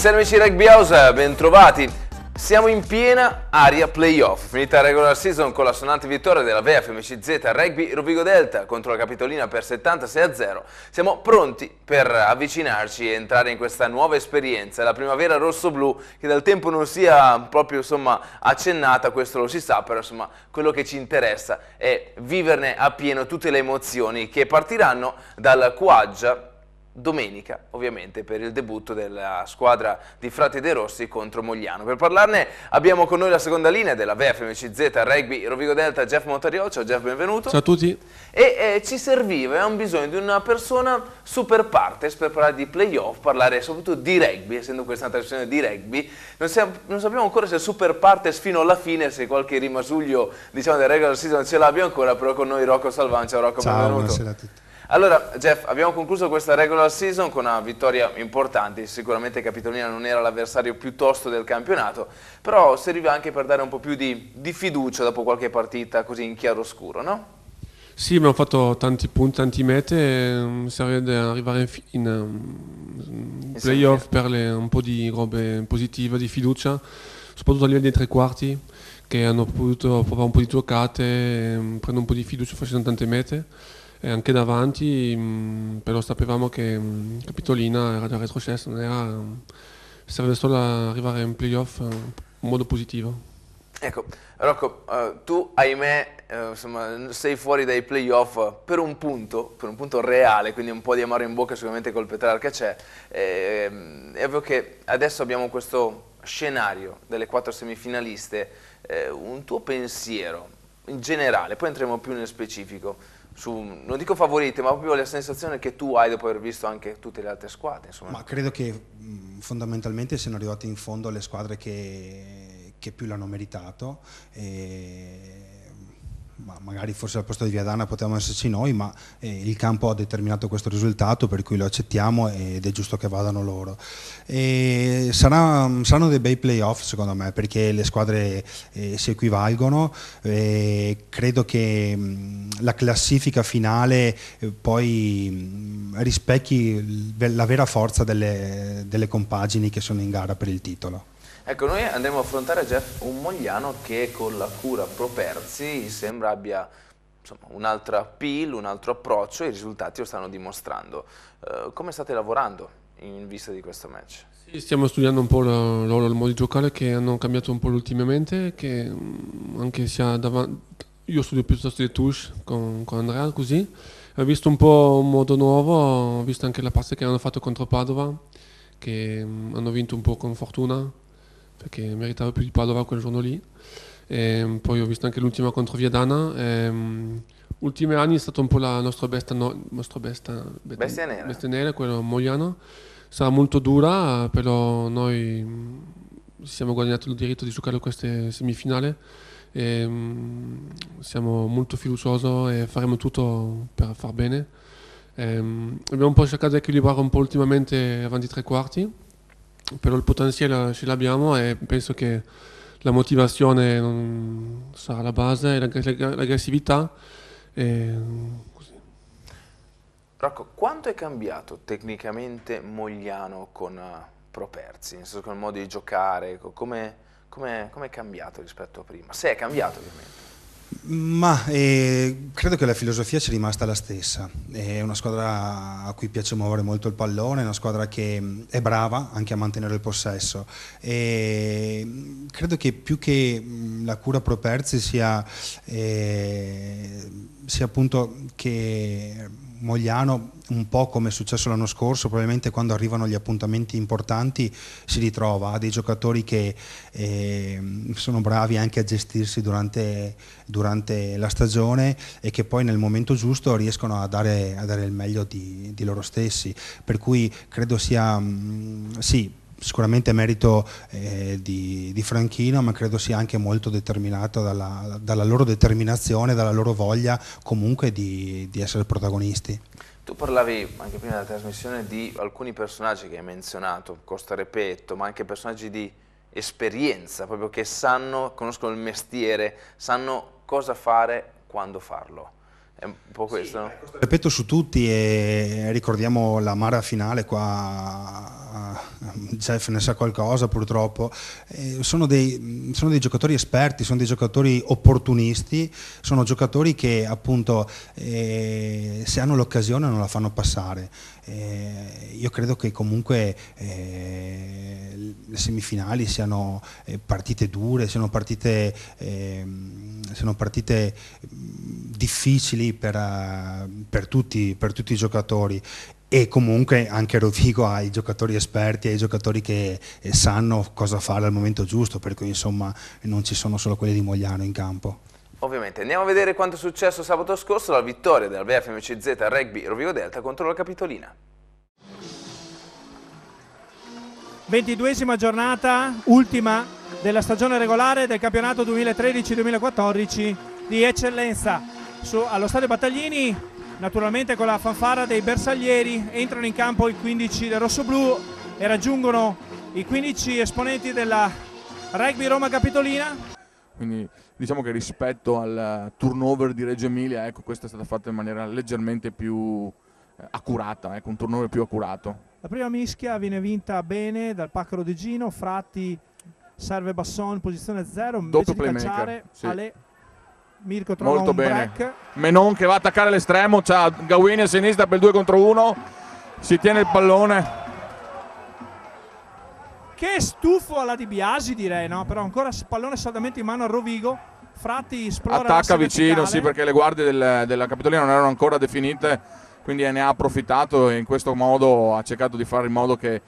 Buonasera amici Rugby House, bentrovati. Siamo in piena area playoff, finita la regular season con la sonante vittoria della VFMCZ Rugby Rovigo Delta contro la Capitolina per 76-0. Siamo pronti per avvicinarci e entrare in questa nuova esperienza, la primavera rosso-blu, che dal tempo non sia proprio accennata, questo lo si sa, però quello che ci interessa è viverne appieno tutte le emozioni che partiranno dal Quaggia domenica, ovviamente, per il debutto della squadra di Frati De Rossi contro Mogliano. Per parlarne abbiamo con noi la seconda linea della VFMCZ Rugby Rovigo Delta, Jeff Montario. Ciao Jeff, benvenuto. Ciao a tutti. E ci serviva, abbiamo bisogno di una persona super partes per parlare di playoff, parlare soprattutto di rugby, essendo questa una trasmissione di rugby. Non sappiamo ancora se super partes fino alla fine, se qualche rimasuglio, diciamo, del regular season ce l'abbia ancora, però con noi Rocco Salvan. Ciao Rocco, benvenuto. Buonasera a tutti. Allora, Jeff, abbiamo concluso questa regular season con una vittoria importante. Sicuramente Capitolina non era l'avversario più tosto del campionato, però serviva anche per dare un po' più di fiducia dopo qualche partita così in chiaroscuro, no? Sì, abbiamo fatto tanti punti, tanti mete, serve di arrivare in playoff per un po' di robe positive, di fiducia, soprattutto a livello dei tre quarti, che hanno potuto provare un po' di giocate, prendere un po' di fiducia facendo tante mete. E anche davanti, però sapevamo che Capitolina era già retrocesso, serve solo arrivare in playoff in modo positivo. Ecco, Rocco, tu ahimè sei fuori dai playoff per un punto reale, quindi un po' di amaro in bocca sicuramente col Petrarca c'è. È ovvio che adesso abbiamo questo scenario delle 4 semifinaliste, un tuo pensiero in generale, poi entriamo più nel specifico. Non dico favorite, ma proprio la sensazione che tu hai dopo aver visto anche tutte le altre squadre. Ma credo che fondamentalmente siano arrivate in fondo le squadre che più l'hanno meritato. Ma magari forse al posto di Viadana potevamo esserci noi, ma il campo ha determinato questo risultato, per cui lo accettiamo ed è giusto che vadano loro. Saranno dei bei playoff secondo me, perché le squadre si equivalgono. Credo che la classifica finale poi rispecchi la vera forza delle compagini che sono in gara per il titolo. Ecco, noi andremo a affrontare, Jeff, un Mogliano che con la cura Properzi sembra abbia un altro appeal, un altro approccio, e i risultati lo stanno dimostrando. Come state lavorando in vista di questo match? Sì, stiamo studiando un po' il modo di giocare che hanno cambiato un po' ultimamente, che anche sia davanti. Io studio piuttosto di touche con Andrea, così. Ho visto un po' un modo nuovo, ho visto anche la passe che hanno fatto contro Padova, che hanno vinto un po' con fortuna, perché meritava più di Padova quel giorno lì. Poi ho visto anche l'ultima contro Viadana. Ultimi anni è stata un po' la nostra bestia nera, quella Mogliano. Sarà molto dura, però noi siamo guadagnati il diritto di giocare queste semifinali. Siamo molto fiduciosi e faremo tutto per far bene. Abbiamo un po' cercato di equilibrare un po' ultimamente avanti i tre quarti, però il potenziale ce l'abbiamo e penso che la motivazione sarà la base, l'aggressività. Così. Rocco, quanto è cambiato tecnicamente Mogliano con Properzi? Nel senso, con il modo di giocare, come è cambiato rispetto a prima? Se è cambiato, ovviamente. Ma credo che la filosofia sia rimasta la stessa. È una squadra a cui piace muovere molto il pallone, è una squadra che è brava anche a mantenere il possesso. Credo che più che la cura Properzi sia appunto che Mogliano, un po' come è successo l'anno scorso, probabilmente quando arrivano gli appuntamenti importanti si ritrova, ha dei giocatori che sono bravi anche a gestirsi durante la stagione e che poi nel momento giusto riescono a dare il meglio di loro stessi, per cui credo sia sì, sicuramente merito di Franchino, ma credo sia anche molto determinato dalla loro determinazione, dalla loro voglia comunque di essere protagonisti. Tu parlavi anche prima della trasmissione di alcuni personaggi che hai menzionato, Costa Repetto, ma anche personaggi di esperienza, proprio che conoscono il mestiere, sanno cosa fare, quando farlo. È un po' questo, no? Ripeto su tutti, e ricordiamo la mara finale qua Jeff ne sa qualcosa purtroppo, sono dei giocatori esperti, sono dei giocatori opportunisti, sono giocatori che appunto se hanno l'occasione non la fanno passare. Io credo che comunque le semifinali siano partite dure, siano partite difficili per tutti i giocatori, e comunque anche Rovigo ha i giocatori esperti, ha i giocatori che sanno cosa fare al momento giusto, per cui insomma non ci sono solo quelli di Mogliano in campo. Ovviamente andiamo a vedere quanto è successo sabato scorso, la vittoria della VFMCZ Rugby Rovigo Delta contro la Capitolina. 22esima giornata, ultima della stagione regolare del campionato 2013-2014 di eccellenza allo Stadio Battaglini. Naturalmente con la fanfara dei bersaglieri entrano in campo i 15 del rossoblu e raggiungono i 15 esponenti della Rugby Roma Capitolina. Quindi diciamo che rispetto al turnover di Reggio Emilia, ecco, questa è stata fatta in maniera leggermente più accurata, ecco, un turnover più accurato. La prima mischia viene vinta bene dal Paccaro di Gino, Fratti serve Basson, posizione 0, doppio playmaker, sì. Ale Mirko trova molto un bene. Break. Menon che va a attaccare l'estremo, c'ha Gawini a sinistra per il 2 contro 1, si tiene il pallone. Che stufo alla Di Biasi, direi, no? Però ancora pallone saldamente in mano a Rovigo. Fratti esplora, attacca vicino, sì, perché le guardie della Capitolina non erano ancora definite, quindi ne ha approfittato e in questo modo ha cercato di fare in modo che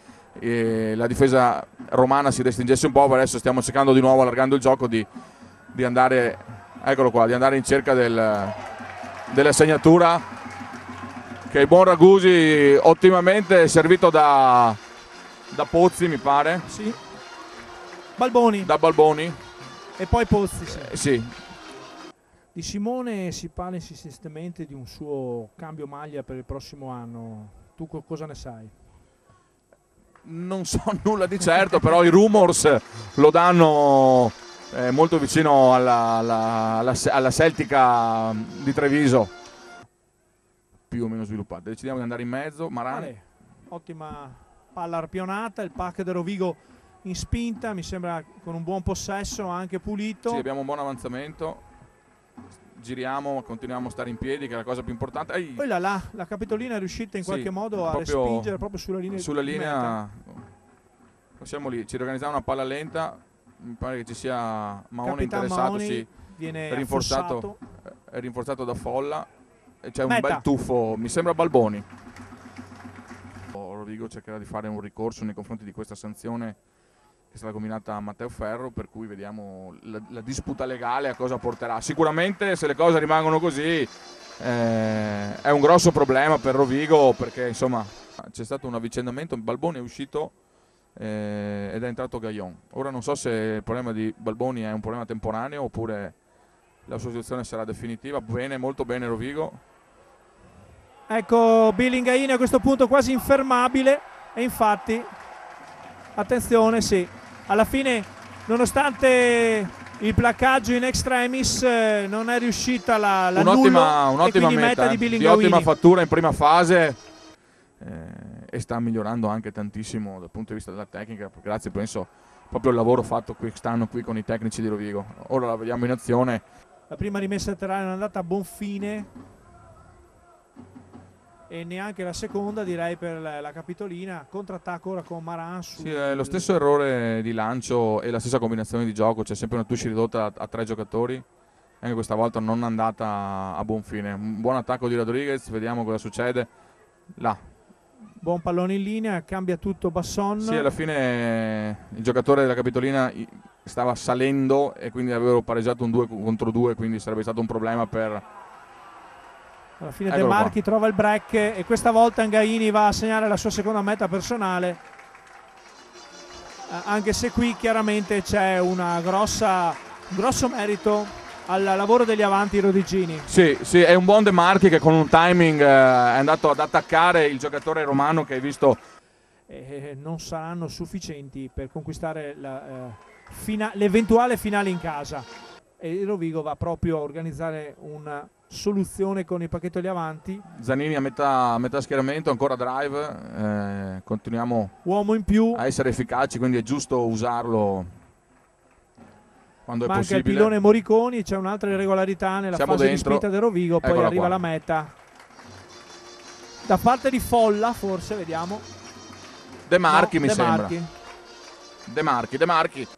la difesa romana si restringesse un po'. Adesso stiamo cercando di nuovo, allargando il gioco, di andare, eccolo qua, di andare in cerca della segnatura, che il buon Ragusi ottimamente servito da Pozzi, mi pare. Sì. Balboni. Da Balboni. E poi Pozzi, sì. Sì. Di Simone si parla insistentemente di un suo cambio maglia per il prossimo anno. Tu cosa ne sai? Non so nulla di certo, però i rumors lo danno molto vicino alla Celtica di Treviso, più o meno sviluppata. Decidiamo di andare in mezzo. Marani. Ottima palla arpionata, il pack del Rovigo in spinta, mi sembra con un buon possesso, anche pulito. Sì, abbiamo un buon avanzamento, giriamo, continuiamo a stare in piedi, che è la cosa più importante. Poi la Capitolina è riuscita in qualche modo a respingere proprio sulla linea. Sulla linea, siamo lì, ci organizziamo una palla lenta, mi pare che ci sia Maoni interessato, Maoni sì, viene è rinforzato da Folla, e c'è un bel tuffo, mi sembra Balboni. Rovigo cercherà di fare un ricorso nei confronti di questa sanzione che è stata combinata a Matteo Ferro, per cui vediamo la disputa legale a cosa porterà. Sicuramente se le cose rimangono così è un grosso problema per Rovigo, perché insomma c'è stato un avvicendamento, Balboni è uscito ed è entrato Gaillon. Ora non so se il problema di Balboni è un problema temporaneo oppure la sua situazione sarà definitiva. Bene, molto bene Rovigo. Ecco Billingaini a questo punto quasi infermabile, e infatti attenzione, sì, alla fine nonostante il placcaggio in extremis non è riuscita un'ottima meta di Billingaini, di ottima fattura in prima fase, e sta migliorando anche tantissimo dal punto di vista della tecnica, grazie penso proprio al lavoro fatto quest'anno qui con i tecnici di Rovigo. Ora la vediamo in azione. La prima rimessa laterale è andata a buon fine e neanche la seconda, direi, per la Capitolina. Contrattacco ora con Maran. Sì, è lo stesso errore di lancio e la stessa combinazione di gioco, c'è sempre una touche ridotta a 3 giocatori, anche questa volta non è andata a buon fine. Un buon attacco di Rodriguez, vediamo cosa succede là. Buon pallone in linea, cambia tutto Basson. Sì, alla fine il giocatore della Capitolina stava salendo e quindi avevano pareggiato un 2 contro 2, quindi sarebbe stato un problema per... Alla fine De Marchi trova il break e questa volta Ngaini va a segnare la sua seconda meta personale, anche se qui chiaramente c'è un grosso merito al lavoro degli avanti rodiggini. Sì, è un buon De Marchi che con un timing è andato ad attaccare il giocatore romano che hai visto. Non saranno sufficienti per conquistare l'eventuale finale in casa. e il Rovigo va proprio a organizzare una soluzione con il pacchetto lì avanti. Zanini a metà schieramento, ancora drive, continuiamo uomo in più a essere efficaci, quindi è giusto usarlo quando è manca possibile. il pilone Moriconi, c'è un'altra irregolarità nella Siamo fase dentro. di spinta del Rovigo, poi Eccola arriva qua. la meta da parte di Folla, forse, vediamo. De Marchi, No, mi De sembra. Marchi. De Marchi.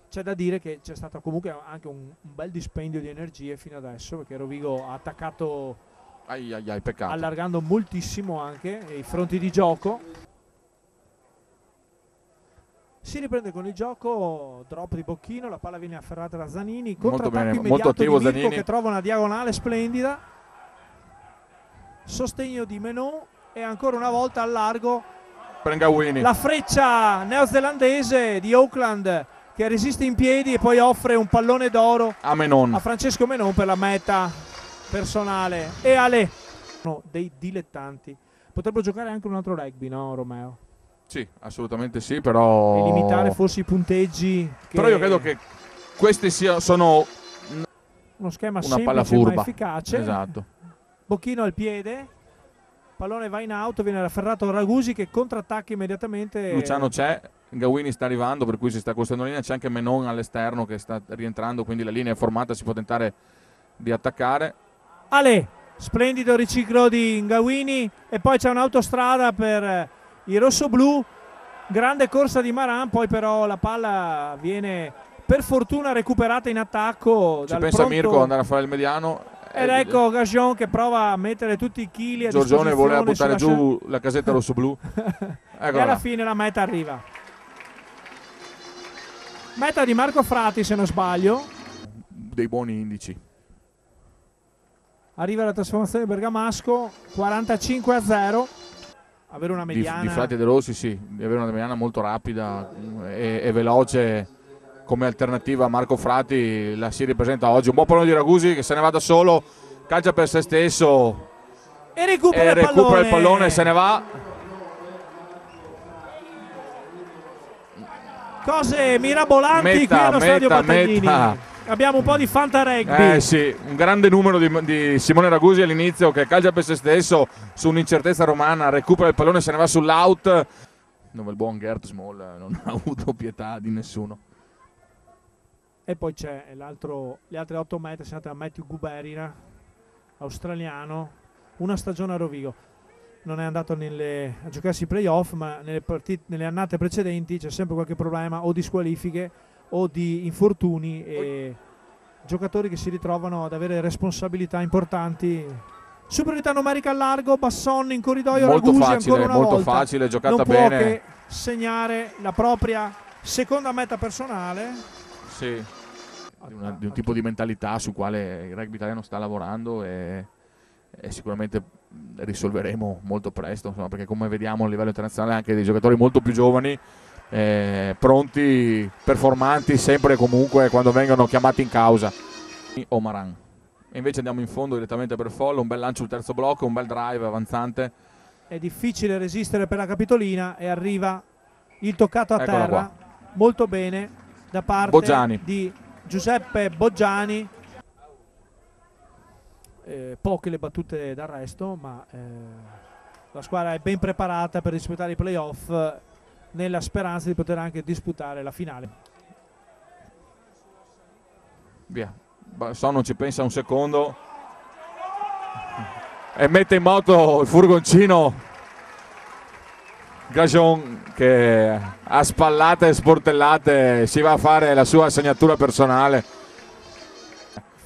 C'è da dire che c'è stato comunque anche un bel dispendio di energie fino adesso, perché Rovigo ha attaccato Ai, peccato. allargando moltissimo anche i fronti di gioco. Si riprende con il gioco, drop di Bocchino, la palla viene afferrata da Zanini, contrattacco bene, immediato molto attivo di Mirko Zanini. che trova una diagonale splendida, sostegno di Menon e ancora una volta al largo Prengawini. la freccia neozelandese di Auckland che resiste in piedi e poi offre un pallone d'oro A Menon. a Francesco Menon per la meta personale. E Ale, no, dei dilettanti, potrebbero giocare anche un altro rugby, no Romeo? Sì, assolutamente sì, però... E limitare forse i punteggi che... Però io credo che questi sono uno schema una semplice palla furba. ma efficace. Esatto. Bocchino al piede, pallone va in auto, viene afferrato Ragusi che contrattacca immediatamente. Luciano c'è, Gawini sta arrivando, per cui si sta costruendo la linea, c'è anche Menon all'esterno che sta rientrando, quindi la linea è formata, si può tentare di attaccare. Ale, splendido riciclo di Gawini e poi c'è un'autostrada per i rossoblù, grande corsa di Maran, poi però la palla viene per fortuna recuperata in attacco Ci dal pensa pronto... Mirko ad andare a fare il mediano. Ed ecco Gajon che prova a mettere tutti i chili a Giorgione voleva disposizione buttare sulla giù la casetta rossoblù. e Eccola alla là. fine la meta arriva. Meta di Marco Frati se non sbaglio. Dei buoni indici. Arriva la trasformazione Bergamasco 45-0. Avere una mediana Di Frati e De Rossi, sì, di avere una mediana molto rapida e veloce come alternativa a Marco Frati la si ripresenta oggi. Un buon pallone di Ragusi che se ne va da solo, calcia per se stesso e recupera, e recupera il pallone e se ne va. Cose mirabolanti qui allo stadio Battaglini. Abbiamo un po' di Fanta Rugby. Sì, un grande numero di Simone Ragusi all'inizio che calcia per se stesso su un'incertezza romana, recupera il pallone e se ne va sull'out, dove il buon Gert Small non ha avuto pietà di nessuno. E poi c'è le altre 8 mete, sono andate a Matthew Guberina, australiano, una stagione a Rovigo. Non è andato a giocarsi i playoff, ma nelle annate precedenti c'è sempre qualche problema o di squalifiche o di infortuni e giocatori che si ritrovano ad avere responsabilità importanti. Superiorità numerica al largo, Basson in corridoio, Molto Ragusi facile, ancora una molto volta. facile, giocata non bene. può che segnare la propria seconda meta personale. Sì, di un tipo di mentalità su quale il rugby italiano sta lavorando e sicuramente risolveremo molto presto, insomma, perché come vediamo a livello internazionale anche dei giocatori molto più giovani, pronti, performanti sempre e comunque quando vengono chiamati in causa. Omaran. E invece andiamo in fondo direttamente per Folla, un bel lancio sul terzo blocco, un bel drive avanzante. È difficile resistere per la Capitolina e arriva il toccato a Eccola terra qua. molto bene da parte Boggiani. di Giuseppe Boggiani. Poche le battute d'arresto, ma la squadra è ben preparata per disputare i playoff nella speranza di poter anche disputare la finale. Via, Basson non ci pensa un secondo e mette in moto il furgoncino Gajon che a spallate e sportellate si va a fare la sua segnatura personale.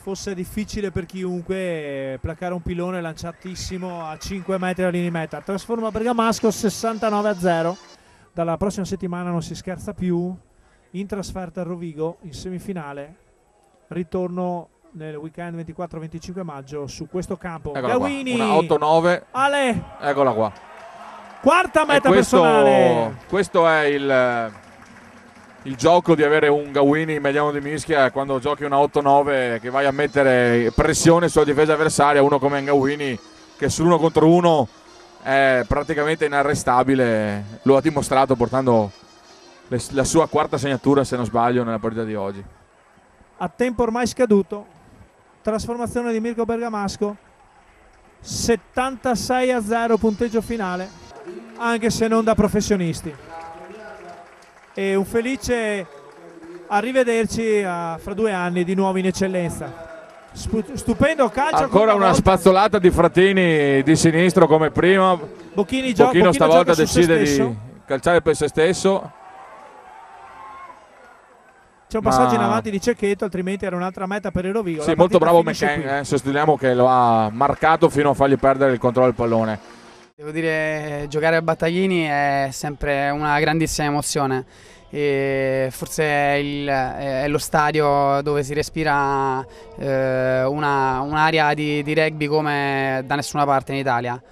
Fosse difficile per chiunque placare un pilone lanciatissimo a 5 metri dalla linea di meta. Trasforma Bergamasco 69-0. Dalla prossima settimana non si scherza più, in trasferta a Rovigo in semifinale, ritorno nel weekend 24-25 maggio su questo campo. Eccola qua, Gawini, una 8-9, Ale, eccola qua. quarta meta E personale. questo è il gioco di avere un Gawini in mediano di mischia quando giochi una 8-9 che vai a mettere pressione sulla difesa avversaria, uno come Gawini che sull'1 contro 1 è praticamente inarrestabile, lo ha dimostrato portando la sua quarta segnatura se non sbaglio nella partita di oggi. a tempo ormai scaduto, trasformazione di Mirko Bergamasco, 76-0 punteggio finale, anche se non da professionisti. E un felice arrivederci fra 2 anni di nuovo in eccellenza. Stupendo calcio. Ancora una spazzolata di Fratini di sinistro come prima. Bocchino stavolta decide di calciare per se stesso. C'è un passaggio in avanti di Cecchetto, altrimenti era un'altra meta per il Rovigo. Sì, molto bravo McKen, sosteniamo che lo ha marcato fino a fargli perdere il controllo del pallone. Devo dire, giocare a Battaglini è sempre una grandissima emozione. E forse è lo stadio dove si respira un'area di rugby come da nessuna parte in Italia.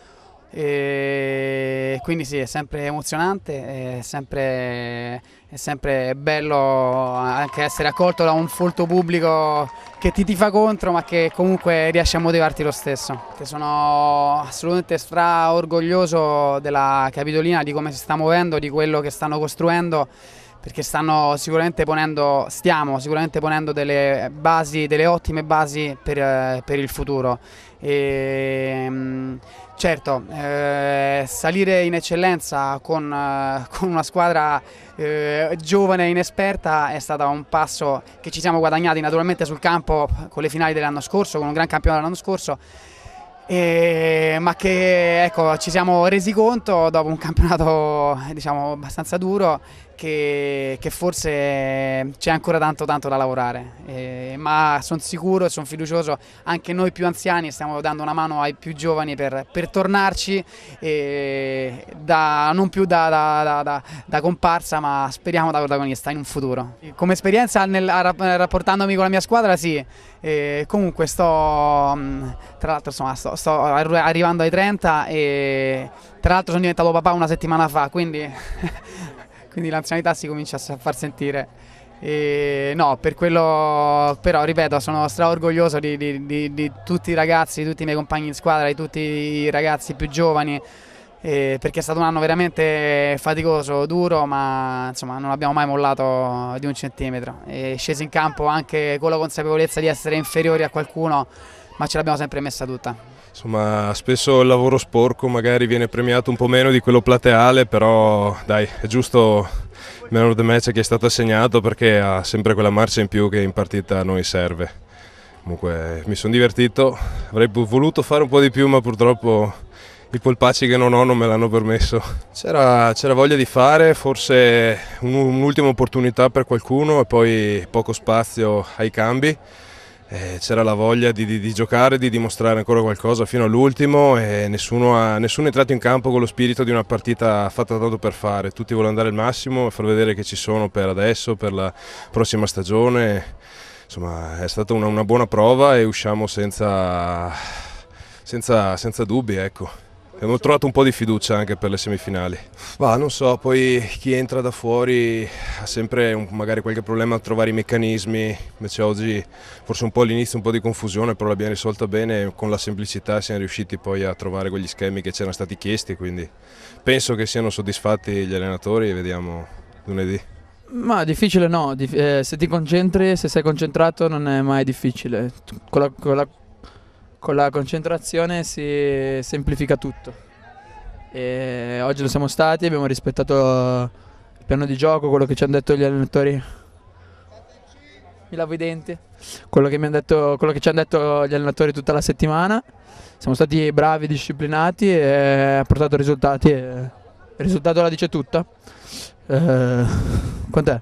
E quindi sì, è sempre emozionante, è sempre bello anche essere accolto da un folto pubblico che ti tifa contro, ma che comunque riesce a motivarti lo stesso. Che sono assolutamente straorgoglioso della Capitolina, di come si sta muovendo, di quello che stanno costruendo, perché stiamo sicuramente ponendo delle basi, delle ottime basi per il futuro. Certo, salire in eccellenza con una squadra giovane e inesperta è stato un passo che ci siamo guadagnati naturalmente sul campo con le finali dell'anno scorso, con un gran campionato dell'anno scorso, ma che ecco, ci siamo resi conto dopo un campionato diciamo abbastanza duro che forse c'è ancora tanto da lavorare, ma sono sicuro e sono fiducioso, anche noi più anziani stiamo dando una mano ai più giovani per tornarci, non più da comparsa, ma speriamo da protagonista in un futuro. Come esperienza rapportandomi con la mia squadra, sì. Comunque tra l'altro sto arrivando ai 30 e tra l'altro sono diventato papà una settimana fa, quindi l'anzianità si comincia a far sentire. No, per quello, però ripeto, sono straorgoglioso di tutti i ragazzi, di tutti i miei compagni di squadra, di tutti i ragazzi più giovani, perché è stato un anno veramente faticoso, duro, ma insomma non abbiamo mai mollato di un centimetro, e scesi in campo anche con la consapevolezza di essere inferiori a qualcuno, ma ce l'abbiamo sempre messa tutta. Insomma, spesso il lavoro sporco magari viene premiato un po' meno di quello plateale, però dai, è giusto il man of the match che è stato assegnato, perché ha sempre quella marcia in più che in partita a noi serve. Comunque mi sono divertito, avrei voluto fare un po' di più, ma purtroppo i polpacci che non ho non me l'hanno permesso. C'era voglia di fare, forse un'ultima opportunità per qualcuno e poi poco spazio ai cambi. C'era la voglia di giocare, di dimostrare ancora qualcosa fino all'ultimo, e nessuno è entrato in campo con lo spirito di una partita fatta tanto per fare. Tutti vogliono dare il massimo e far vedere che ci sono per adesso, per la prossima stagione. Insomma, è stata una buona prova e usciamo senza dubbi, ecco. Abbiamo trovato un po' di fiducia anche per le semifinali. Non so, poi chi entra da fuori ha sempre magari qualche problema a trovare i meccanismi, invece oggi forse un po' all'inizio un po' di confusione, però l'abbiamo risolta bene e con la semplicità siamo riusciti poi a trovare quegli schemi che c'erano stati chiesti, quindi penso che siano soddisfatti gli allenatori e vediamo lunedì. Ma difficile no, se ti concentri, se sei concentrato non è mai difficile. Con la concentrazione si semplifica tutto. E oggi lo siamo stati, abbiamo rispettato il piano di gioco, quello che ci hanno detto gli allenatori. Mi lavo i denti. Quello che ci hanno detto gli allenatori tutta la settimana. Siamo stati bravi, disciplinati e ha portato risultati. Il risultato la dice tutta. Quant'è?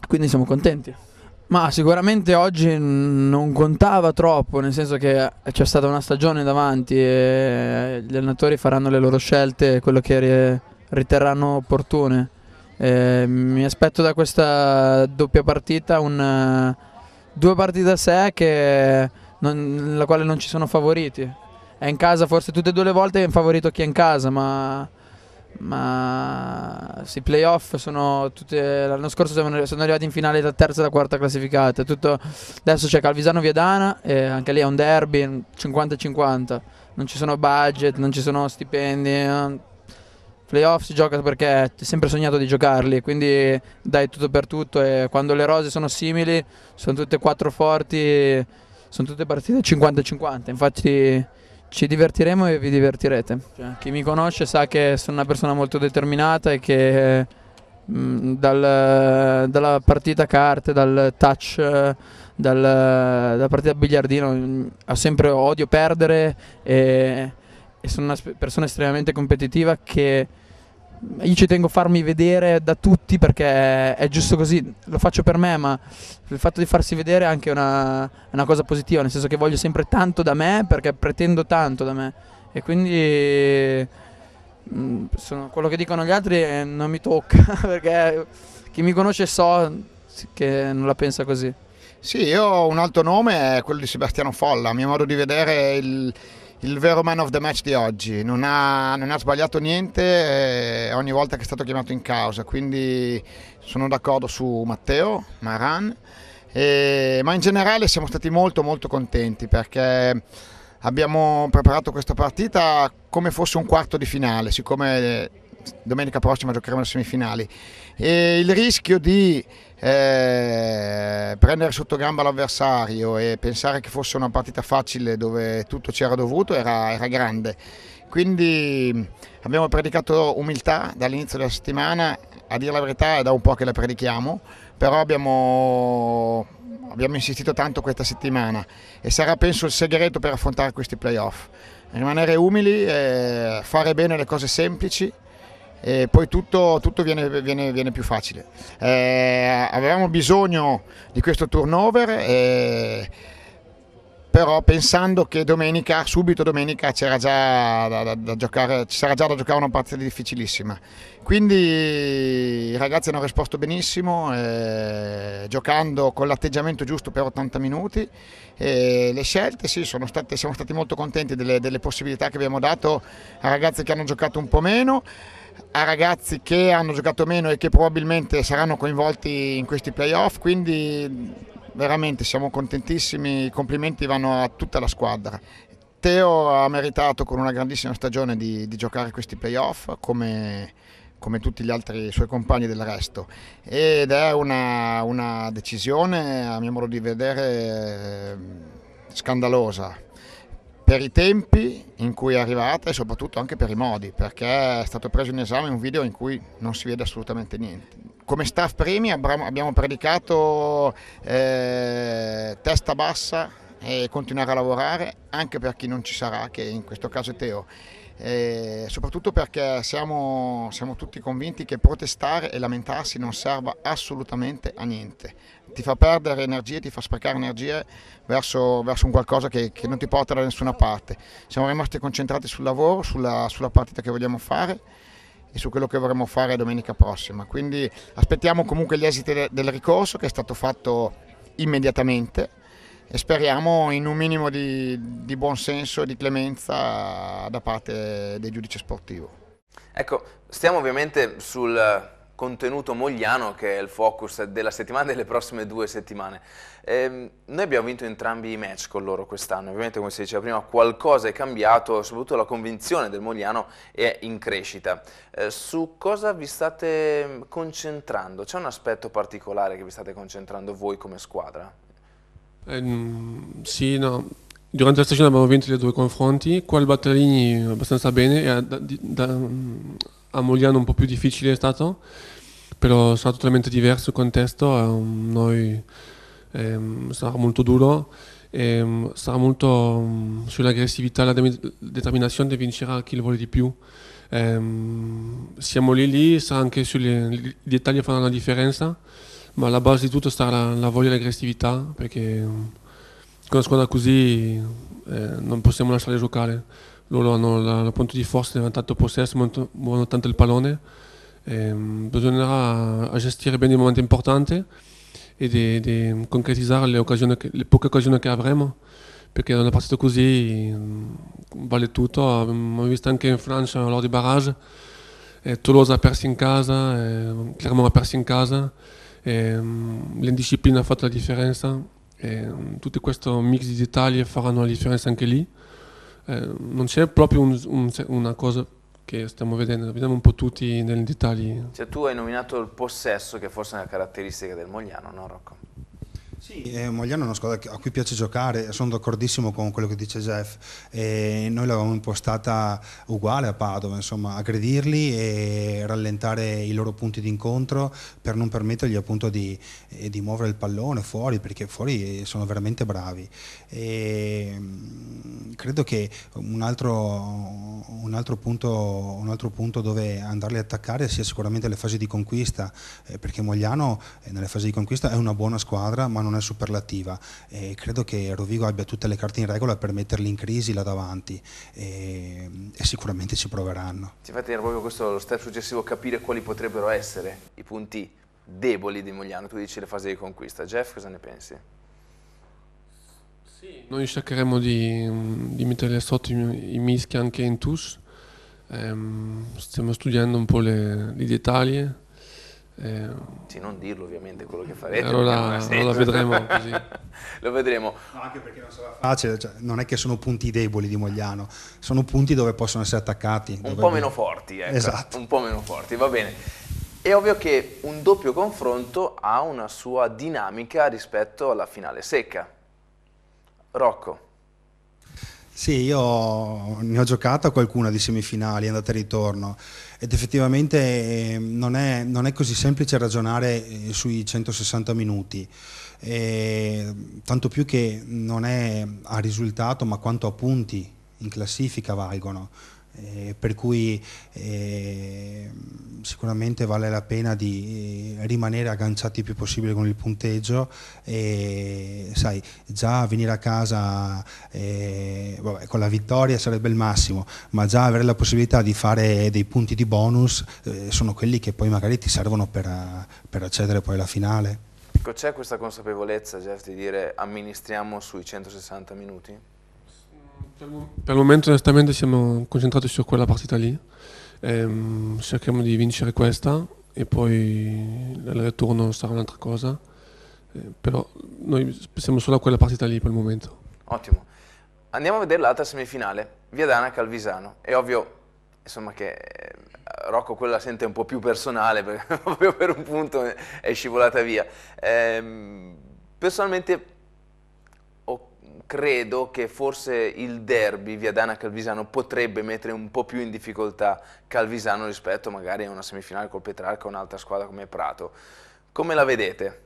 Quindi siamo contenti. Ma sicuramente oggi non contava troppo, nel senso che c'è stata una stagione davanti e gli allenatori faranno le loro scelte, quello che riterranno opportune. Mi aspetto da questa doppia partita 2 partite a sé nella quale non ci sono favoriti. È in casa, forse tutte e 2 le volte è favorito chi è in casa, ma i playoff sono tutte. L'anno scorso sono arrivati in finale da terza e da quarta classificata. Adesso c'è Calvisano Viadana e anche lì è un derby 50-50. Non ci sono budget, non ci sono stipendi, Playoff si gioca perché hai sempre sognato di giocarli, quindi dai tutto per tutto, e quando le rose sono simili, sono tutte 4 forti, sono tutte partite 50-50, infatti ci divertiremo e vi divertirete. Chi mi conosce sa che sono una persona molto determinata e che dalla partita a carte, dal touch, dalla partita a biliardino, ho sempre odio perdere e sono una persona estremamente competitiva che io ci tengo a farmi vedere da tutti perché è giusto così, lo faccio per me, ma il fatto di farsi vedere è anche una cosa positiva, nel senso che voglio sempre tanto da me perché pretendo tanto da me e quindi quello che dicono gli altri non mi tocca perché chi mi conosce so che non la pensa così. Sì, io ho un altro nome, è quello di Sebastiano Folla, a mio modo di vedere il vero man of the match di oggi, non ha sbagliato niente ogni volta che è stato chiamato in causa, quindi sono d'accordo su Matteo Maran, ma in generale siamo stati molto contenti perché abbiamo preparato questa partita come fosse un quarto di finale, siccome domenica prossima giocheremo le semifinali, e il rischio di prendere sotto gamba l'avversario e pensare che fosse una partita facile dove tutto ci era dovuto era grande, quindi abbiamo predicato umiltà dall'inizio della settimana, a dire la verità è da un po' che la predichiamo, però abbiamo insistito tanto questa settimana e sarà penso il segreto per affrontare questi playoff, rimanere umili, fare bene le cose semplici e poi tutto viene più facile. Avevamo bisogno di questo turnover, però pensando che subito domenica c'era già da giocare, ci sarà già da giocare una partita difficilissima. Quindi i ragazzi hanno risposto benissimo, giocando con l'atteggiamento giusto per 80 minuti. Le scelte sì, siamo stati molto contenti delle possibilità che abbiamo dato a ragazzi che hanno giocato un po' meno, a ragazzi che hanno giocato meno e che probabilmente saranno coinvolti in questi playoff, quindi veramente siamo contentissimi, i complimenti vanno a tutta la squadra. Teo ha meritato con una grandissima stagione di giocare questi playoff come tutti gli altri suoi compagni del resto, ed è una decisione a mio modo di vedere scandalosa per i tempi in cui è arrivata e soprattutto anche per i modi, perché è stato preso in esame un video in cui non si vede assolutamente niente. Come staff premi abbiamo predicato testa bassa e continuare a lavorare anche per chi non ci sarà, che in questo caso è Teo, soprattutto perché siamo tutti convinti che protestare e lamentarsi non serva assolutamente a niente, ti fa perdere energie, ti fa sprecare energie verso un qualcosa che non ti porta da nessuna parte. Siamo rimasti concentrati sul lavoro, sulla partita che vogliamo fare e su quello che vorremmo fare domenica prossima, quindi aspettiamo comunque gli esiti del ricorso che è stato fatto immediatamente e speriamo in un minimo di buonsenso e di clemenza da parte del giudice sportivo. Ecco, stiamo ovviamente sul contenuto mogliano, che è il focus della settimana e delle prossime 2 settimane. Noi abbiamo vinto entrambi i match con loro quest'anno, ovviamente come si diceva prima qualcosa è cambiato, soprattutto la convinzione del Mogliano è in crescita. Su cosa vi state concentrando? C'è un aspetto particolare che vi state concentrando voi come squadra? Sì, no. Durante la stagione abbiamo vinto i 2 confronti, qua il Battaglini abbastanza bene, e a Mogliano un po' più difficile è stato, però sarà totalmente diverso il contesto, noi sarà molto duro, sarà molto sull'aggressività e la determinazione di vincere chi lo vuole di più. Siamo lì, sarà anche sui dettagli faranno la differenza, ma alla base di tutto sarà la voglia e l'aggressività, perché con una squadra così non possiamo lasciarli giocare. Loro hanno il punto di forza, hanno tanto possesso, muovono tanto il pallone. Bisognerà gestire bene i momenti importanti e di concretizzare le poche occasioni che avremo, perché una partita così vale tutto. Abbiamo visto anche in Francia lors di barrage, Toulouse ha perso in casa, Clermont ha perso in casa, l'indisciplina ha fatto la differenza, tutto questo mix di dettagli faranno la differenza anche lì. Non c'è proprio una cosa che stiamo vedendo, vediamo un po' tutti nei dettagli. Cioè, tu hai nominato il possesso, che forse è una caratteristica del Mogliano, no Rocco? Sì, Mogliano è una squadra a cui piace giocare, sono d'accordissimo con quello che dice Jeff. Noi l'avevamo impostata uguale a Padova, insomma, aggredirli e rallentare i loro punti di incontro per non permettergli appunto di muovere il pallone fuori, perché fuori sono veramente bravi. Credo che un altro punto dove andarli a attaccare sia sicuramente le fasi di conquista, perché Mogliano nelle fasi di conquista è una buona squadra, ma non è superlativa, e credo che Rovigo abbia tutte le carte in regola per metterli in crisi là davanti, e sicuramente ci proveranno. Infatti era proprio questo lo step successivo, capire quali potrebbero essere i punti deboli di Mogliano. Tu dici le fasi di conquista. Jeff, cosa ne pensi? Sì, noi cercheremo di mettere sotto i mischi anche in touche, stiamo studiando un po' i dettagli. Sì, non dirlo ovviamente quello che farete. Allora vedremo così. Lo vedremo. No, anche perché non sarà facile, cioè, non è che sono punti deboli di Mogliano, sono punti dove possono essere attaccati. Un po' meno forti, ecco. Esatto. Un po' meno forti, va bene. È ovvio che un doppio confronto ha una sua dinamica rispetto alla finale secca. Rocco. Sì, io ne ho giocata qualcuna di semifinali, andata e ritorno, ed effettivamente non è così semplice ragionare sui 160 minuti, tanto più che non è a risultato ma quanto a punti in classifica valgono. Per cui sicuramente vale la pena di rimanere agganciati il più possibile con il punteggio, e sai, già venire a casa vabbè, con la vittoria sarebbe il massimo, ma già avere la possibilità di fare dei punti di bonus sono quelli che poi magari ti servono per accedere poi alla finale. Ecco, c'è questa consapevolezza, Jeff, di dire amministriamo sui 160 minuti? Per il momento onestamente siamo concentrati su quella partita lì, cerchiamo di vincere questa e poi il ritorno sarà un'altra cosa, però noi pensiamo solo a quella partita lì per il momento. Ottimo. Andiamo a vedere l'altra semifinale, Viadana-Calvisano. È ovvio insomma che Rocco quella la sente un po' più personale, perché proprio per un punto è scivolata via. Personalmente credo che forse il derby Viadana-Calvisano potrebbe mettere un po' più in difficoltà Calvisano rispetto magari a una semifinale col Petrarca o un'altra squadra come Prato. Come la vedete?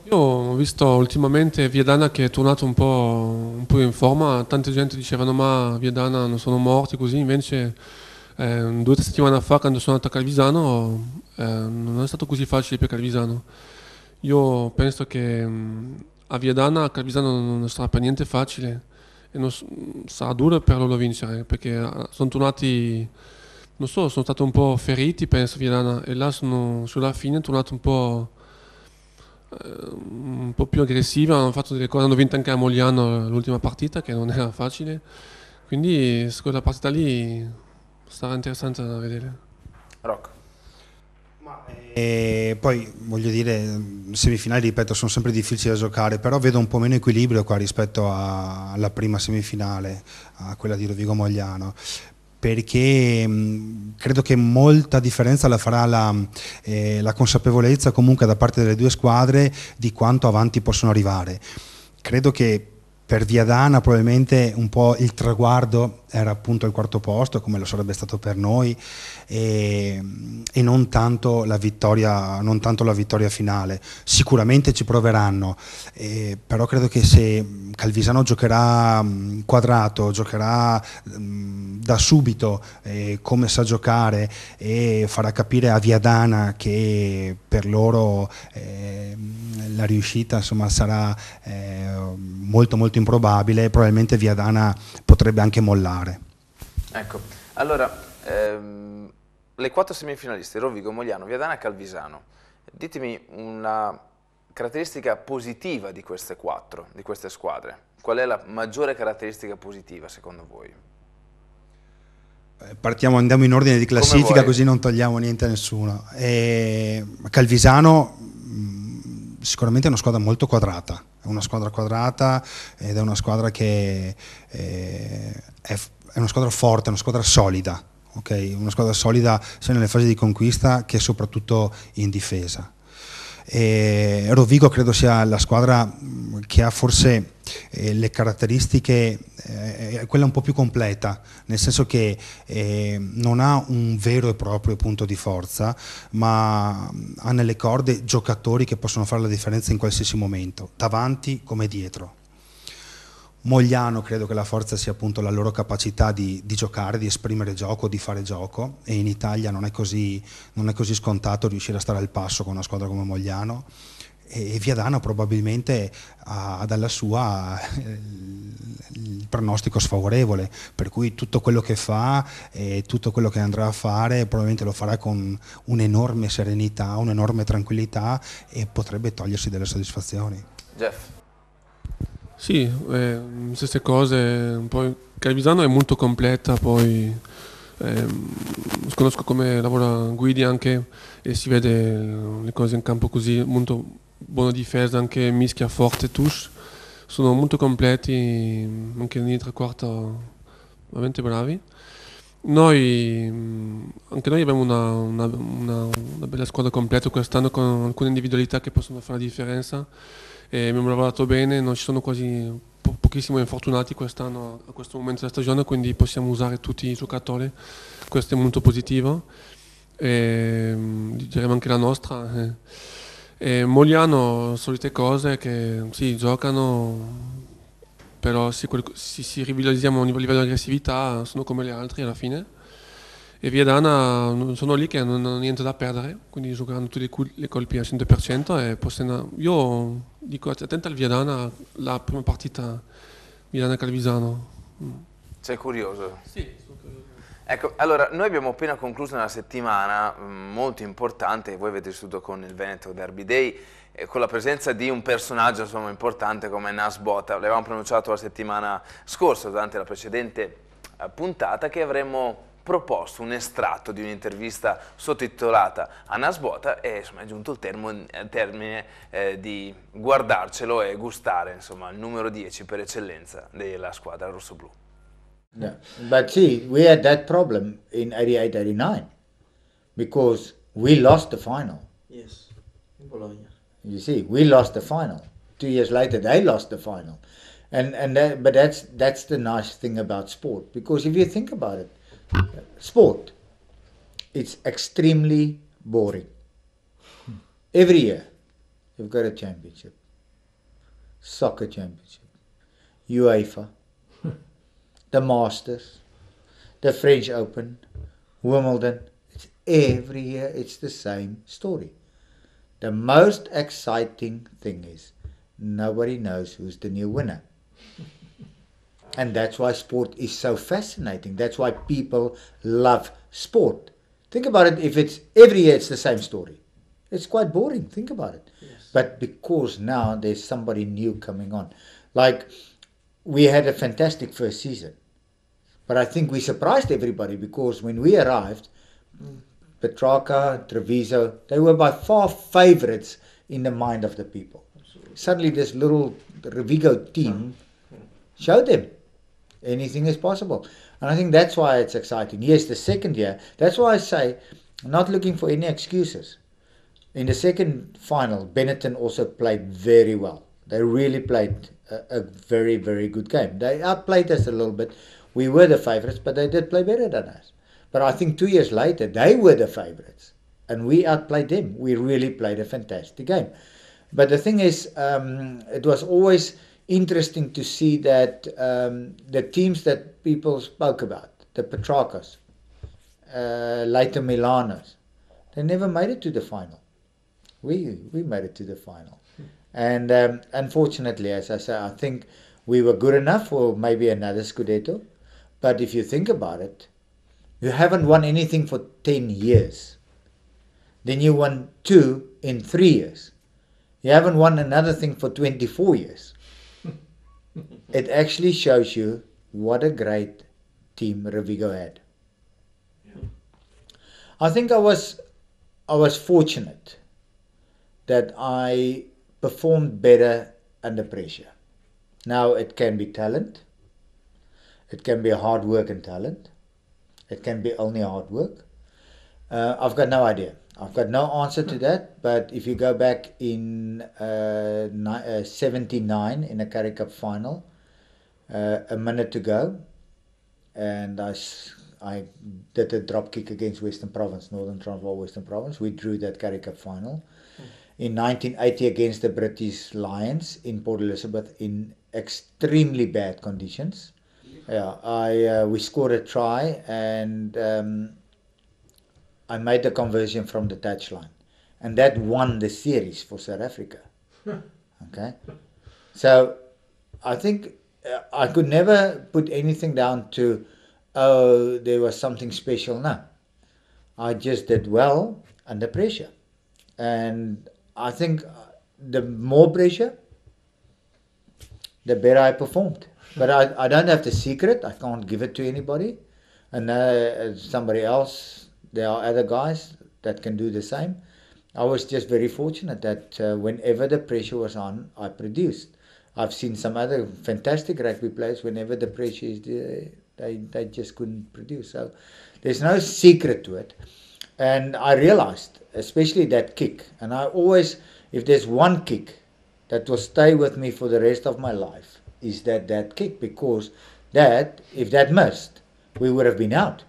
Io ho visto ultimamente Viadana che è tornato un po' in forma, tanta gente dicevano ma Viadana non sono morti così, invece 2 o 3 settimane fa quando sono andato a Calvisano non è stato così facile per Calvisano. Io penso che a Viadana, a Calvisano non sarà per niente facile e sarà duro per loro vincere, perché sono tornati, non so, sono stati un po' feriti, penso, Viadana, e là sulla fine è tornato un po' più aggressiva, hanno fatto delle cose, hanno vinto anche a Mogliano l'ultima partita, che non era facile, quindi quella partita lì sarà interessante da vedere. Rocco. E poi voglio dire, semifinali, ripeto, sono sempre difficili da giocare, però vedo un po' meno equilibrio qua rispetto alla prima semifinale, a quella di Rovigo Mogliano, perché credo che molta differenza la farà la consapevolezza comunque da parte delle 2 squadre di quanto avanti possono arrivare. Credo che per Viadana probabilmente un po' il traguardo era appunto il 4º posto, come lo sarebbe stato per noi, e non tanto la vittoria finale. Sicuramente ci proveranno, però credo che se Calvisano giocherà quadrato, giocherà da subito come sa giocare, e farà capire a Viadana che per loro la riuscita insomma sarà molto molto improbabile, probabilmente Viadana potrebbe anche mollare. Ecco, allora le 4 semifinaliste, Rovigo, Mogliano, Viadana e Calvisano, ditemi una caratteristica positiva di queste 4, di queste squadre. Qual è la maggiore caratteristica positiva secondo voi? Andiamo in ordine di classifica così non togliamo niente a nessuno. Calvisano sicuramente è una squadra molto quadrata, è una squadra quadrata ed è una squadra che è una squadra forte, è una squadra solida, okay? Una squadra solida sia nelle fasi di conquista che soprattutto in difesa. E Rovigo credo sia la squadra che ha forse le caratteristiche, quella un po' più completa, nel senso che non ha un vero e proprio punto di forza, ma ha nelle corde giocatori che possono fare la differenza in qualsiasi momento, davanti come dietro. Mogliano credo che la forza sia appunto la loro capacità di giocare, di esprimere gioco, di fare gioco, e in Italia non è così scontato riuscire a stare al passo con una squadra come Mogliano, e Viadana probabilmente ha dalla sua il pronostico sfavorevole, per cui tutto quello che fa e tutto quello che andrà a fare probabilmente lo farà con un'enorme serenità, un'enorme tranquillità, e potrebbe togliersi delle soddisfazioni. Jeff. Sì, stesse cose, poi Calvisano è molto completa, poi conosco come lavora Guidi anche, e si vede le cose in campo così, molto buona difesa, anche mischia forte, touche, sono molto completi, anche nei tre quarti veramente bravi. Anche noi abbiamo una bella squadra completa quest'anno, con alcune individualità che possono fare la differenza. E abbiamo lavorato bene, non ci sono quasi pochissimi infortunati quest'anno a questo momento della stagione, quindi possiamo usare tutti i giocatori, questo è molto positivo, e diremo anche la nostra. E Mogliano, solite cose che sì, giocano, però si rivitalizziamo a livello di aggressività, sono come le altre alla fine. E Viadana sono lì che non hanno niente da perdere, quindi giocheranno tutti le colpi al 100%, e io dico attenta al Viadana, la prima partita Viadana-Calvisano. Sei curioso? Sì, sono curioso. Ecco, allora, noi abbiamo appena concluso una settimana molto importante, voi avete vissuto con il Veneto Derby Day, con la presenza di un personaggio insomma importante come Nas Bota. L'avevamo pronunciato la settimana scorsa durante la precedente puntata, che avremmo proposto un estratto di un'intervista sottotitolata a Nas Bota, e insomma è giunto il termine di guardarcelo e gustare insomma il numero 10 per eccellenza della squadra rossoblù. Yeah. But see, we had that problem in 88-89 because we lost the final. Yes, in Bologna. You see, we lost the final. 2 years later, they lost the final, but that's the nice thing about sport, because if you think about it, sport, it's extremely boring. Every year, you've got a championship, soccer championship, UEFA, the Masters, the French Open, Wimbledon. Every year it's the same story. The most exciting thing is nobody knows who's the new winner. And that's why sport is so fascinating. That's why people love sport. Think about it, if it's every year it's the same story, it's quite boring. Think about it. Yes. But because now there's somebody new coming on. Like, we had a fantastic first season. But I think we surprised everybody, because when we arrived, Petrarca, Treviso, they were by far favourites in the mind of the people. Absolutely. Suddenly this little Rovigo team showed them anything is possible. And I think that's why it's exciting. Yes, the second year, that's why I say, not looking for any excuses. In the second final, Benetton also played very well. They really played a very, very good game. They outplayed us a little bit. We were the favourites, but they did play better than us. But I think 2 years later, they were the favourites, and we outplayed them. We really played a fantastic game. But the thing is, it was always interesting to see that the teams that people spoke about, the Petrarcas, later Milanos, they never made it to the final. We made it to the final. And unfortunately, as I say, I think we were good enough for maybe another Scudetto. But if you think about it, you haven't won anything for 10 years. Then you won 2 in 3 years. You haven't won another thing for 24 years. It actually shows you what a great team Rovigo had. Yeah. I think I was fortunate that I performed better under pressure. Now it can be talent, it can be hard work and talent, it can be only hard work. I've got no idea. I've got no answer to that, but if you go back in 79 in a Currie Cup final, a minute to go, and I did a drop kick against Western Province, Northern Transvaal Western Province. We drew that Currie Cup final. In 1980 against the British Lions in Port Elizabeth in extremely bad conditions. Yeah, we scored a try and I made the conversion from the touchline, and that won the series for South Africa. Okay, so I think I could never put anything down to, oh, there was something special. No, I just did well under pressure, and I think the more pressure, the better I performed. But I don't have the secret. I can't give it to anybody. And somebody else, there are other guys that can do the same. I was just very fortunate that whenever the pressure was on, I produced. I've seen some other fantastic rugby players, whenever the pressure is there, they just couldn't produce. So there's no secret to it. And I realized, especially that kick, and I always, if there's one kick that will stay with me for the rest of my life, is that kick, because that, if that missed, we would have been out,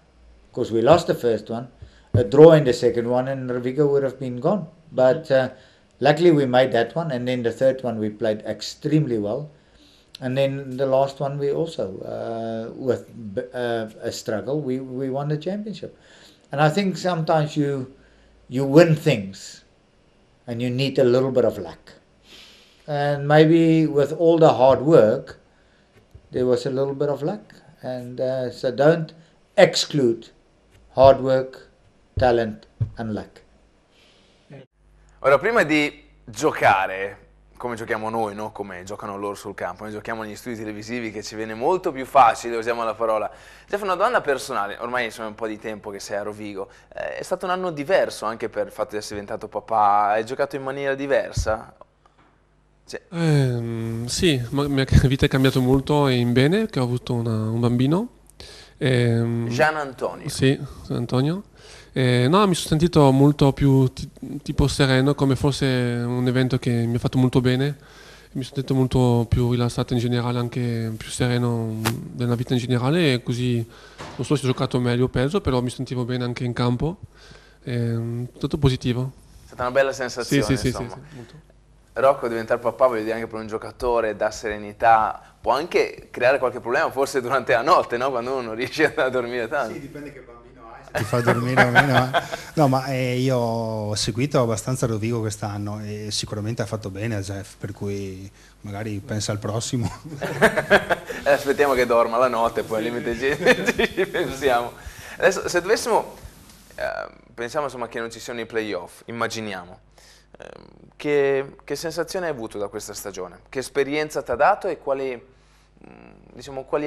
because we lost the first one, a draw in the second one, and Rovigo would have been gone. But luckily we made that one, and then the third one we played extremely well, and then the last one we also, with a struggle, we won the championship. And I think sometimes you win things, and you need a little bit of luck. And maybe with all the hard work, there was a little bit of luck. And so don't exclude hard work, talent and luck. Ora, prima di giocare, come giochiamo noi, no? Come giocano loro sul campo, noi giochiamo negli studi televisivi, che ci viene molto più facile, usiamo la parola. Jeff, una domanda personale, ormai sono un po' di tempo che sei a Rovigo, è stato un anno diverso anche per il fatto di essere diventato papà, hai giocato in maniera diversa? Sì, la mia vita è cambiata molto in bene, che ho avuto un bambino. Gian Antonio. Sì, Gian Antonio. No, mi sono sentito molto più tipo sereno, come fosse un evento che mi ha fatto molto bene. Mi sono sentito molto più rilassato in generale, anche più sereno nella vita in generale, e così non so se ho giocato meglio o peggio, però mi sentivo bene anche in campo. Tutto positivo. È stata una bella sensazione, insomma. Sì, molto. Rocco, diventare papà, voglio dire, anche per un giocatore dà serenità, può anche creare qualche problema forse durante la notte, no? Quando uno non riesce a dormire tanto. Sì, dipende che bambino hai, se ti fa dormire o meno. No, ma io ho seguito abbastanza Rovigo quest'anno e sicuramente ha fatto bene a Jeff, per cui magari pensa al prossimo. Aspettiamo che dorma la notte, poi al limite ci pensiamo. Adesso, se dovessimo, pensiamo insomma che non ci siano i playoff, immaginiamo. Che sensazione hai avuto da questa stagione? Che esperienza ti ha dato e quali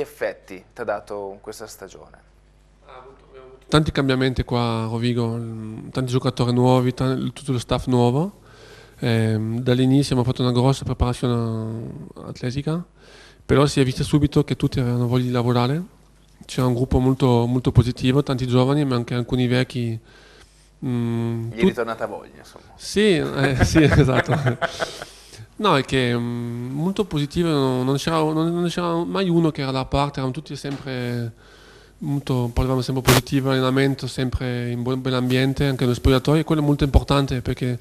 effetti ti ha dato questa stagione? Tanti cambiamenti qua a Rovigo, tanti giocatori nuovi, tutto lo staff nuovo. Dall'inizio abbiamo fatto una grossa preparazione atletica, però si è visto subito che tutti avevano voglia di lavorare. C'era un gruppo molto, molto positivo, tanti giovani, ma anche alcuni vecchi. Gli è ritornata voglia, insomma. Sì, sì, esatto. No, è che molto positivo, non c'era mai uno che era da parte, erano tutti sempre parlavamo sempre positivo, allenamento sempre in buon ambiente, anche nello spogliatoio, e quello è molto importante, perché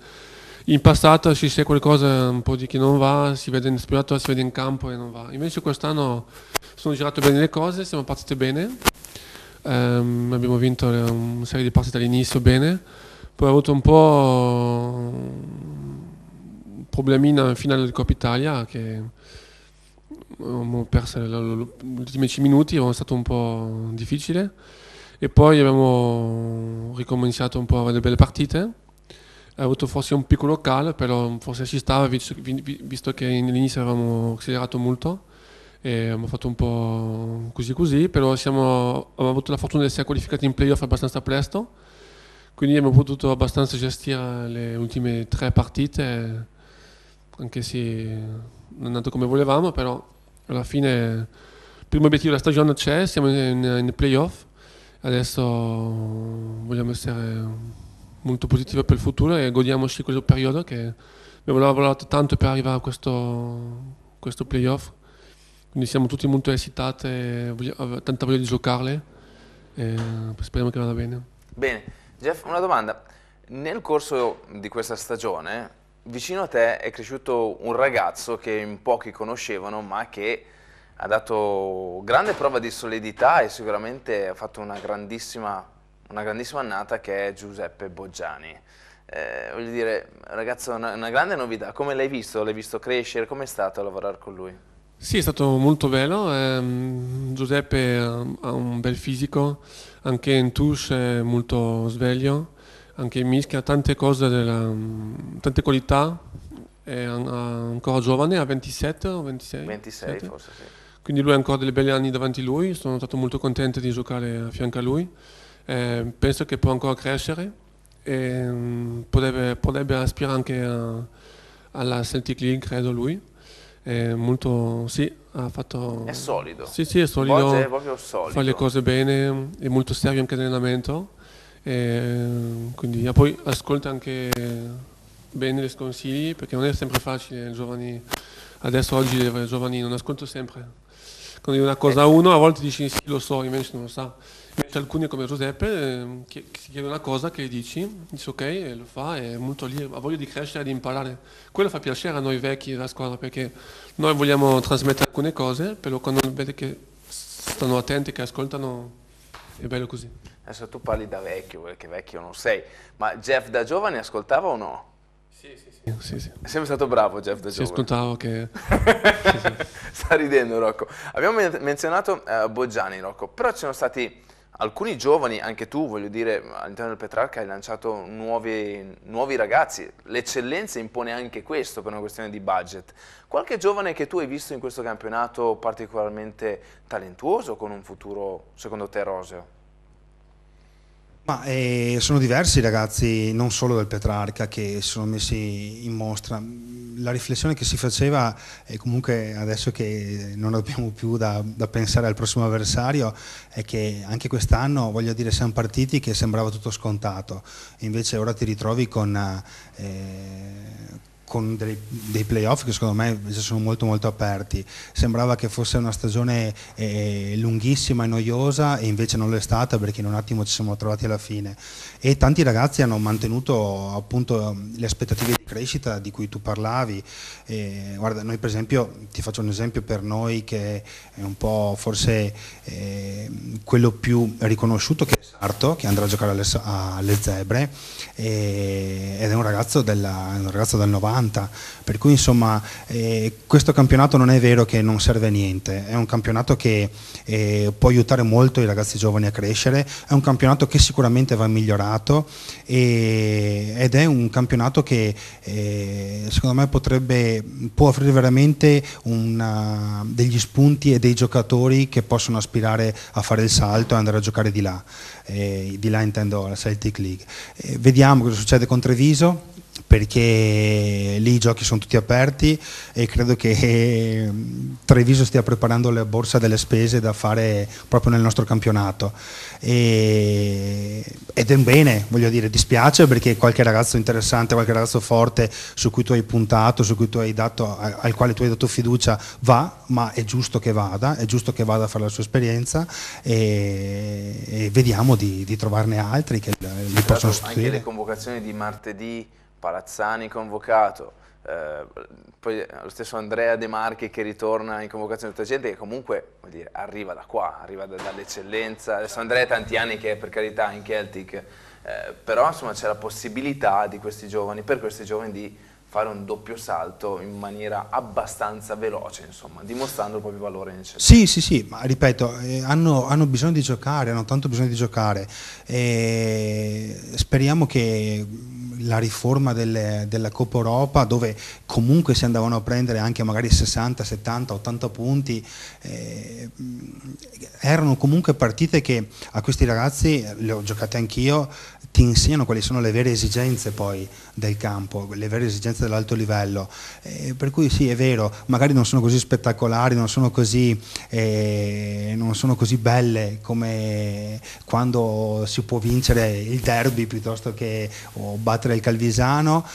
in passato si sa qualcosa un po' di che non va, si vede in spogliatoio, si vede in campo e non va. Invece quest'anno sono girate bene le cose, siamo partiti bene. Abbiamo vinto una serie di partite all'inizio bene, poi ho avuto un po' problemina in finale di Coppa Italia, che abbiamo perso gli ultimi 10 minuti, è stato un po' difficile, e poi abbiamo ricominciato un po' a avere delle belle partite. Ho avuto forse un piccolo calo, però forse ci stava, visto che all'inizio avevamo accelerato molto. E abbiamo fatto un po' così, però abbiamo avuto la fortuna di essere qualificati in playoff abbastanza presto, quindi abbiamo potuto abbastanza gestire le ultime 3 partite anche se non è andato come volevamo, però alla fine il primo obiettivo della stagione c'è, siamo in playoff, adesso vogliamo essere molto positivi per il futuro e godiamoci questo periodo che abbiamo lavorato tanto per arrivare a questo playoff, quindi siamo tutti molto eccitati, tanta voglia di giocarle e speriamo che vada bene. Bene, Jeff, una domanda. Nel corso di questa stagione, vicino a te è cresciuto un ragazzo che in pochi conoscevano, ma che ha dato grande prova di solidità e sicuramente ha fatto una grandissima annata, che è Giuseppe Boggiani. Voglio dire, ragazzo, una grande novità. Come l'hai visto? L'hai visto crescere? Com'è stato lavorare con lui? Sì, è stato molto bello. Giuseppe ha un bel fisico, anche in touche è molto sveglio, anche in mischia, tante cose, tante qualità. È ancora giovane, ha 27 o 26? 26 7. Forse sì. Quindi lui ha ancora dei belli anni davanti a lui, sono stato molto contento di giocare a fianco a lui. Penso che può ancora crescere e potrebbe aspirare anche alla Celtic League, credo lui. Sì, ha fatto... È solido. Sì, è solido, è proprio solido. Fa le cose bene, è molto serio anche nell'allenamento. Quindi poi ascolta anche bene i consigli, perché non è sempre facile, i giovani, oggi i giovani non ascolto sempre. Quando dico una cosa a uno, a volte dici sì, lo so, invece non lo sa. Invece alcuni come Giuseppe che si chiede una cosa che dici ok e lo fa, è molto lì, ha voglia di crescere e di imparare. Quello fa piacere a noi vecchi della squadra, perché noi vogliamo trasmettere alcune cose, però quando vede che stanno attenti, che ascoltano, è bello così. Adesso tu parli da vecchio, perché vecchio non sei, ma Jeff da giovane ascoltava o no? Sì. È sempre stato bravo Jeff da giovane. Sì, ascoltavo che... sì. Sta ridendo Rocco. Abbiamo menzionato Boggiani, Rocco, però ci sono stati alcuni giovani, anche tu, voglio dire, all'interno del Petrarca hai lanciato nuovi ragazzi. L'eccellenza impone anche questo per una questione di budget. Qualche giovane che tu hai visto in questo campionato particolarmente talentuoso, con un futuro secondo te roseo? Ma sono diversi i ragazzi, non solo del Petrarca, che si sono messi in mostra. La riflessione che si faceva, e comunque adesso che non abbiamo più da pensare al prossimo avversario, è che anche quest'anno, voglio dire, siamo partiti che sembrava tutto scontato, invece ora ti ritrovi con dei playoff che secondo me invece sono molto aperti. Sembrava che fosse una stagione lunghissima e noiosa, e invece non l'è stata, perché in un attimo ci siamo trovati alla fine, e tanti ragazzi hanno mantenuto appunto le aspettative di crescita di cui tu parlavi. Guarda, noi per esempio, ti faccio un esempio per noi che è un po' forse quello più riconosciuto, che è Sarto, che andrà a giocare alle Zebre, ed è un ragazzo del 90. Per cui insomma questo campionato non è vero che non serve a niente, è un campionato che può aiutare molto i ragazzi giovani a crescere, è un campionato che sicuramente va migliorato, ed è un campionato che secondo me può offrire veramente degli spunti e dei giocatori che possono aspirare a fare il salto e andare a giocare di là intendo la Celtic League. Vediamo cosa succede con Treviso, perché lì i giochi sono tutti aperti e credo che Treviso stia preparando la borsa delle spese da fare proprio nel nostro campionato, ed è un bene, voglio dire, dispiace perché qualche ragazzo interessante, qualche ragazzo forte su cui tu hai puntato, al quale tu hai dato fiducia ma è giusto che vada a fare la sua esperienza, e vediamo di trovarne altri che li possono sostituire. Anche le convocazioni di martedì, Palazzani convocato, poi lo stesso Andrea De Marchi che ritorna in convocazione, tutta gente che comunque, vuol dire, arriva da qua, arriva dall'eccellenza. Adesso Andrea ha tanti anni che è, per carità, in Celtic, però insomma c'è la possibilità per questi giovani di fare un doppio salto in maniera abbastanza veloce, insomma, dimostrando il proprio valore in eccellenza. Sì, ma ripeto, hanno bisogno di giocare, hanno tanto bisogno di giocare, e speriamo che la riforma della Coppa Europa, dove comunque si andavano a prendere anche magari 60, 70, 80 punti, erano comunque partite che a questi ragazzi, le ho giocate anch'io, ti insegnano quali sono le vere esigenze poi del campo, le vere esigenze dell'alto livello, per cui sì, è vero, magari non sono così spettacolari, non sono così belle come quando si può vincere il derby piuttosto che battere il Calvisano,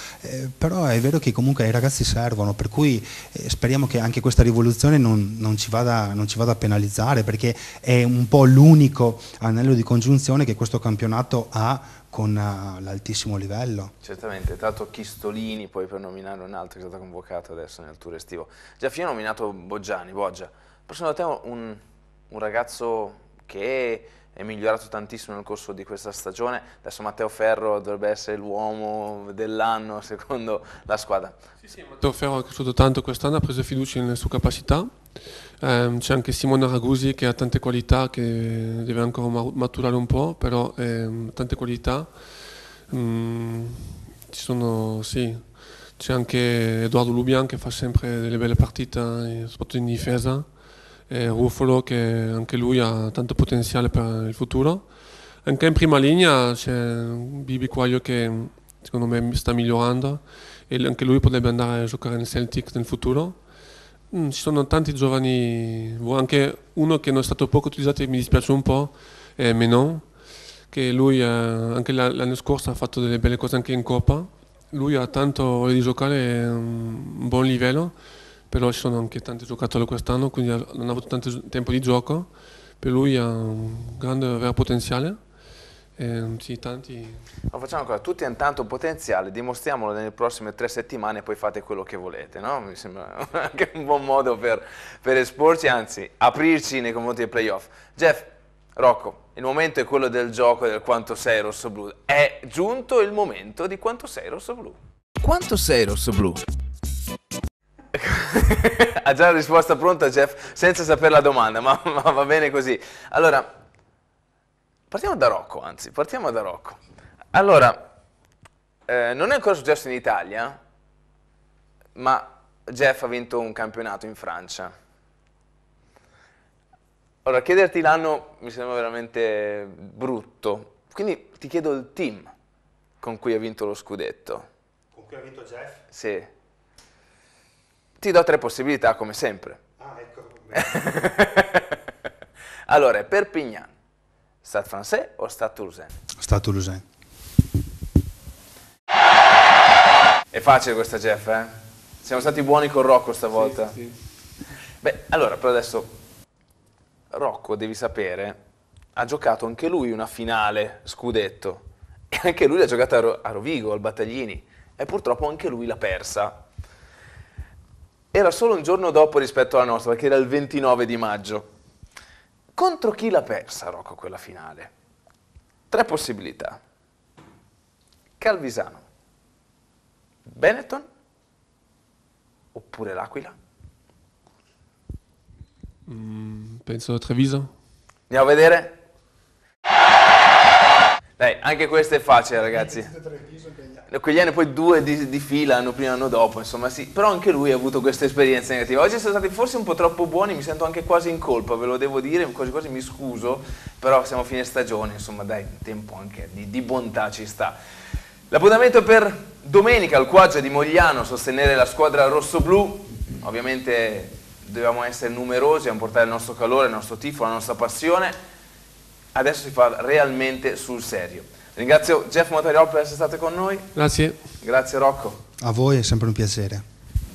però è vero che comunque ai ragazzi servono, per cui speriamo che anche questa rivoluzione non ci vada a penalizzare, perché è un po' l'unico anello di congiunzione che questo campionato ha con l'altissimo livello. Certamente, tanto Chistolini, poi per nominare un altro che è stato convocato adesso nel tour estivo. Già io ho nominato Boggia, però secondo te un ragazzo che è migliorato tantissimo nel corso di questa stagione? Adesso Matteo Ferro dovrebbe essere l'uomo dell'anno secondo la squadra. Sì, Matteo Ferro è cresciuto tanto quest'anno, ha preso fiducia nelle sue capacità. C'è anche Simone Ragusi che ha tante qualità, che deve ancora maturare un po', però tante qualità. C'è anche Edoardo Lubian che fa sempre delle belle partite, soprattutto in difesa. Ruffolo che anche lui ha tanto potenziale per il futuro. Anche in prima linea c'è Bibi Quaglio che secondo me sta migliorando e anche lui potrebbe andare a giocare nel Celtic nel futuro. Ci sono tanti giovani, anche uno che non è stato poco utilizzato e mi dispiace un po', è Menon, che lui anche l'anno scorso ha fatto delle belle cose anche in Coppa. Lui ha tanto voglia di giocare, un buon livello, però ci sono anche tanti giocatori quest'anno, quindi non ha avuto tanto tempo di gioco. Per lui ha un grande vero potenziale. Sì, tanti. Ma facciamo una cosa, tutti hanno tanto potenziale, dimostriamolo nelle prossime 3 settimane e poi fate quello che volete, no? Mi sembra anche un buon modo per esporci, anzi aprirci nei confronti dei playoff. Jeff, Rocco, il momento è quello del gioco del quanto sei rossoblu. È giunto il momento di quanto sei rossoblu. Quanto sei rossoblu? Ha già la risposta pronta Jeff, senza sapere la domanda, ma va bene così. Allora, partiamo da Rocco. Allora, non è ancora successo in Italia, ma Jeff ha vinto un campionato in Francia. Ora, chiederti l'anno mi sembra veramente brutto, quindi ti chiedo il team con cui ha vinto lo scudetto. Con cui ha vinto Jeff? Sì. Ti do 3 possibilità, come sempre. Ah, ecco. Allora, è Perpignan, Stade Français o Stade Toulousain? Stade Toulousain. È facile questa, Jeff, eh? Siamo stati buoni con Rocco stavolta. Sì. Beh, allora, però adesso Rocco, devi sapere, ha giocato anche lui una finale scudetto e anche lui l'ha giocata a Rovigo, al Battaglini, e purtroppo anche lui l'ha persa. Era solo un giorno dopo rispetto alla nostra, perché era il 29 di maggio. Contro chi l'ha persa, Rocco, quella finale? 3 possibilità. Calvisano, Benetton oppure l'Aquila? Penso Treviso. Andiamo a vedere? Dai, anche questo è facile, ragazzi. Quegli anni poi 2 di fila, anno prima, anno dopo, insomma sì. Però anche lui ha avuto questa esperienza negativa. Oggi siamo stati forse un po' troppo buoni, mi sento anche quasi in colpa, ve lo devo dire, quasi mi scuso, però siamo a fine stagione, insomma dai, un tempo anche di bontà ci sta. L'appuntamento per domenica al Quaggia di Mogliano, sostenere la squadra rossoblu, ovviamente dobbiamo essere numerosi a portare il nostro calore, il nostro tifo, la nostra passione. Adesso si fa realmente sul serio. Ringrazio Jeff Montariol per essere stato con noi. Grazie. Grazie Rocco. A voi è sempre un piacere.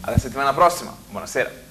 Alla settimana prossima. Buonasera.